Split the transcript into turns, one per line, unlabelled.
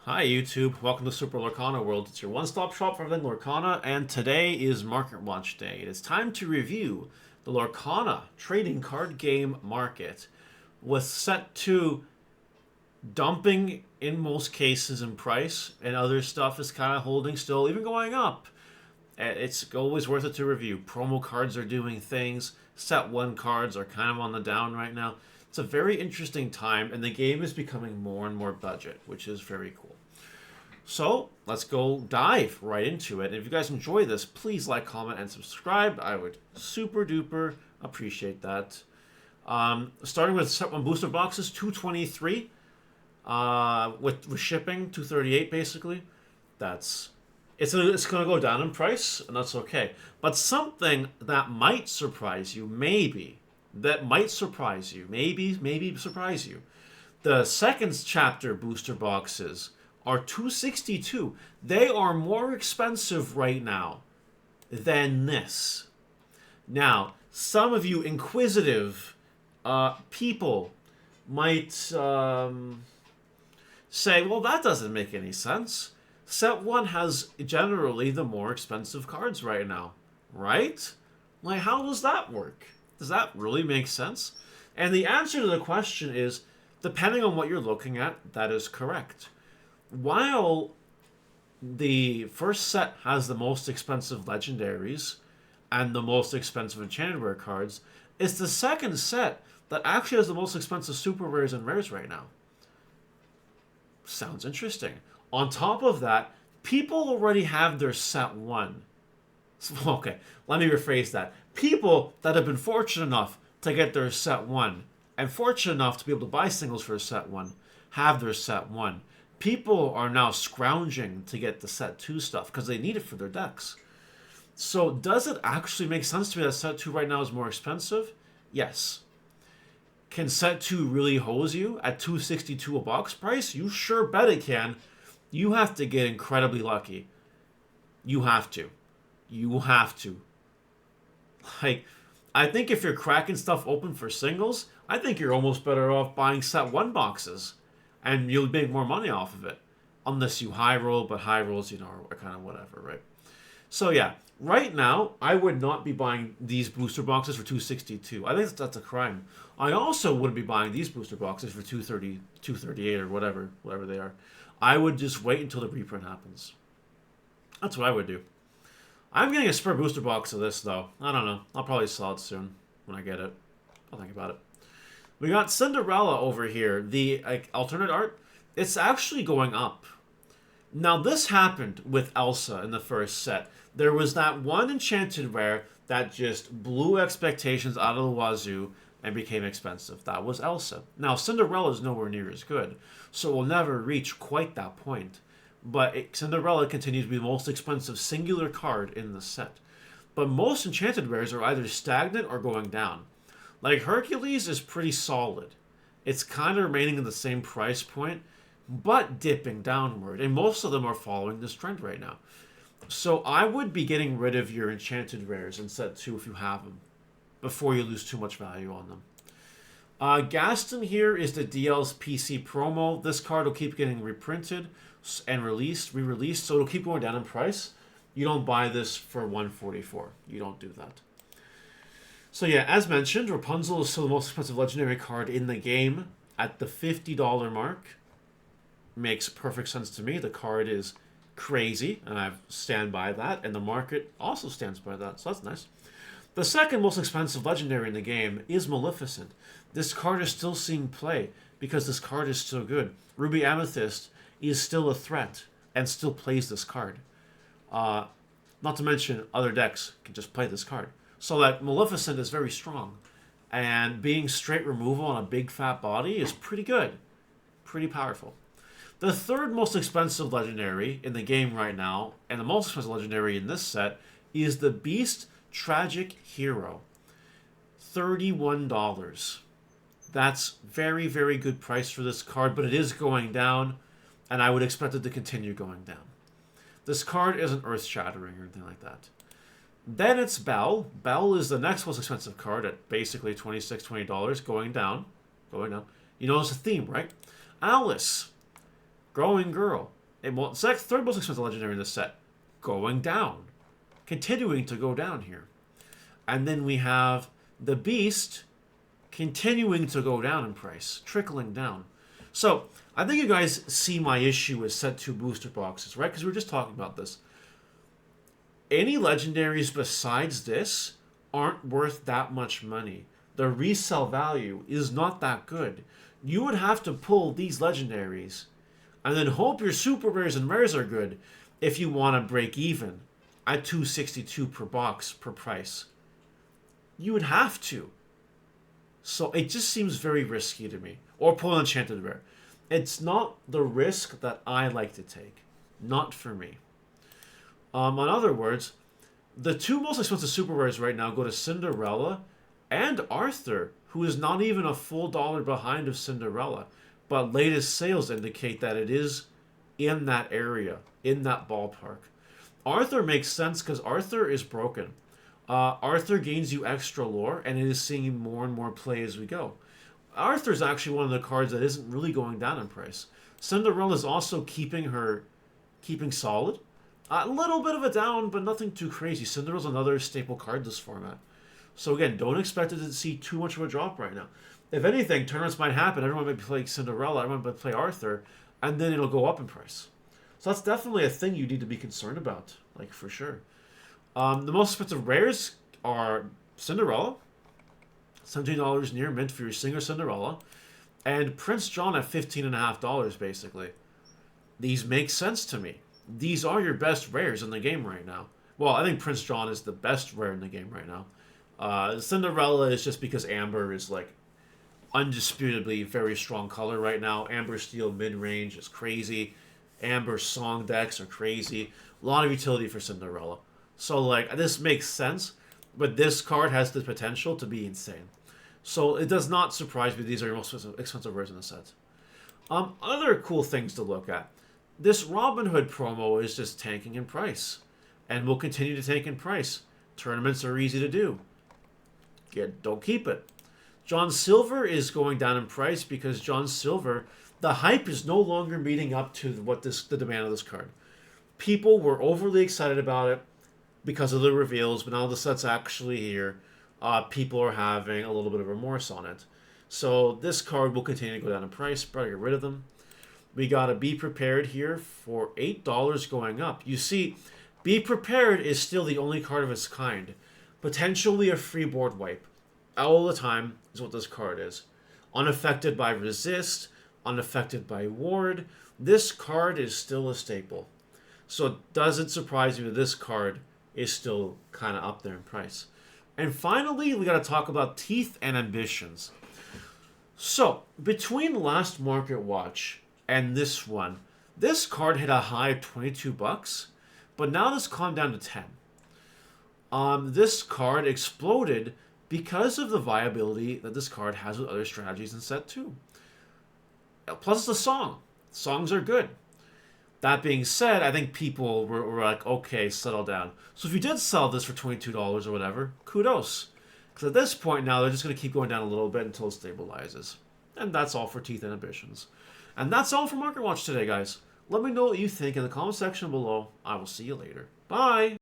Hi YouTube, welcome to Super Lorcana World. It's your one-stop shop for everything Lorcana, and today is Market Watch Day. It is time to review the Lorcana trading card game market, with set 2 dumping in most cases in price, and other stuff is kind of holding still, even going up. It's always worth it to review. Promo cards are doing things, set 1 cards are kind of on the down right now. It's a very interesting time, and the game is becoming more and more budget, which is very cool. So let's go dive right into it. And if you guys enjoy this, please like, comment, and subscribe. I would super duper appreciate that. Starting with set 1 booster boxes, 223. With shipping, 238 basically. It's going to go down in price, and that's okay. But something that might surprise you, maybe surprise you. The second chapter booster boxes are 262. They are more expensive right now than this. Now, some of you inquisitive people might say, well, that doesn't make any sense. Set 1 has generally the more expensive cards right now, right? Like, how does that work? Does that really make sense? And the answer to the question is, depending on what you're looking at, that is correct. While the first set has the most expensive legendaries and the most expensive enchanted rare cards, it's the second set that actually has the most expensive super rares and rares right now. Sounds interesting. On top of that, people already have their set 1. Okay, let me rephrase that. People that have been fortunate enough to get their set 1 and fortunate enough to be able to buy singles for a set 1 have their set 1. People are now scrounging to get the set 2 stuff because they need it for their decks. So does it actually make sense to me that set 2 right now is more expensive? Yes. Can set 2 really hose you at $262 a box price? You sure bet it can. You have to get incredibly lucky. You have to. Like, I think if you're cracking stuff open for singles, I think you're almost better off buying set 1 boxes. And you'll make more money off of it. Unless you high roll, but high rolls, are kind of whatever, right? So yeah, right now, I would not be buying these booster boxes for $262. I think that's a crime. I also wouldn't be buying these booster boxes for $230, $238 or whatever they are. I would just wait until the reprint happens. That's what I would do. I'm getting a spare booster box of this, though. I don't know. I'll probably sell it soon when I get it. I'll think about it. We got Cinderella over here. The alternate art, it's actually going up. Now, this happened with Elsa in the first set. There was that one enchanted rare that just blew expectations out of the wazoo and became expensive. That was Elsa. Now, Cinderella is nowhere near as good, so it will never reach quite that point. But Cinderella continues to be the most expensive singular card in the set. But most enchanted rares are either stagnant or going down. Like, Hercules is pretty solid. It's kind of remaining in the same price point, but dipping downward. And most of them are following this trend right now. So I would be getting rid of your enchanted rares in set 2 if you have them, before you lose too much value on them. Gaston here is the DL's PC promo. This card will keep getting reprinted and re-released, so it'll keep going down in price. You don't buy this for $144. You don't do that. So yeah, as mentioned, Rapunzel is still the most expensive legendary card in the game at the $50 mark. Makes perfect sense to me. The card is crazy, and I stand by that, and the market also stands by that, so that's nice. The second most expensive legendary in the game is Maleficent. This card is still seeing play because this card is still good. Ruby Amethyst is still a threat and still plays this card. Not to mention other decks can just play this card. So that Maleficent is very strong. And being straight removal on a big fat body is pretty good. Pretty powerful. The third most expensive legendary in the game right now, and the most expensive legendary in this set, is the Beast Tragic Hero. $31. That's very, very good price for this card, but it is going down, and I would expect it to continue going down. This card isn't earth-shattering or anything like that. Then it's Belle. Belle is the next most expensive card at basically $26, $20, going down. You know it's a theme, right? Alice. Growing Girl. Third most expensive legendary in this set. Going down. Continuing to go down here. And then we have the Beast continuing to go down in price. Trickling down. So, I think you guys see my issue with set 2 booster boxes, right? Because we were just talking about this. Any legendaries besides this aren't worth that much money. The resale value is not that good. You would have to pull these legendaries and then hope your super rares and rares are good if you want to break even at $262 per box per price. You would have to. So it just seems very risky to me. Or pull an enchanted rare. It's not the risk that I like to take. Not for me. In other words, the 2 most expensive super rares right now go to Cinderella and Arthur, who is not even a full dollar behind of Cinderella. But latest sales indicate that it is in that area, in that ballpark. Arthur makes sense because Arthur is broken. Arthur gains you extra lore, and it is seeing more and more play as we go. Arthur's actually one of the cards that isn't really going down in price. Cinderella is also keeping solid. A little bit of a down, but nothing too crazy. Cinderella's another staple card this format. So again, don't expect it to see too much of a drop right now. If anything, tournaments might happen. Everyone might be playing Cinderella, everyone might play Arthur, and then it'll go up in price. So that's definitely a thing you need to be concerned about, like for sure. The most expensive rares are Cinderella, $17 near mint for your Singer Cinderella, and Prince John at $15.50 basically. These make sense to me. These are your best rares in the game right now. Well, I think Prince John is the best rare in the game right now. Cinderella is just because Amber is like undisputably very strong color right now. Amber Steel mid-range is crazy. Amber Song decks are crazy. A lot of utility for Cinderella. So like this makes sense, but this card has the potential to be insane. So it does not surprise me these are your most expensive rares in the set. Other cool things to look at. This Robin Hood promo is just tanking in price, and will continue to tank in price. Tournaments are easy to do. Don't keep it. John Silver is going down in price because John Silver, the hype is no longer meeting up to the demand of this card. People were overly excited about it because of the reveals, but now the set's actually here. People are having a little bit of remorse on it. So this card will continue to go down in price. Better get rid of them. We gotta be prepared here for $8 going up. You see, Be Prepared is still the only card of its kind. Potentially a free board wipe. All the time is what this card is. Unaffected by resist, unaffected by ward. This card is still a staple. So it doesn't surprise me that this card is still kind of up there in price. And finally, we got to talk about Teeth and Ambitions. So, between last Market Watch and this one, this card hit a high of $22, but now this calmed down to 10. This card exploded because of the viability that this card has with other strategies in set 2. Plus, it's a song. Songs are good. That being said, I think people were like, okay, settle down. So if you did sell this for $22 or whatever, kudos. Because at this point now, they're just going to keep going down a little bit until it stabilizes. And that's all for Teeth and Ambitions. And that's all for Market Watch today, guys. Let me know what you think in the comment section below. I will see you later. Bye!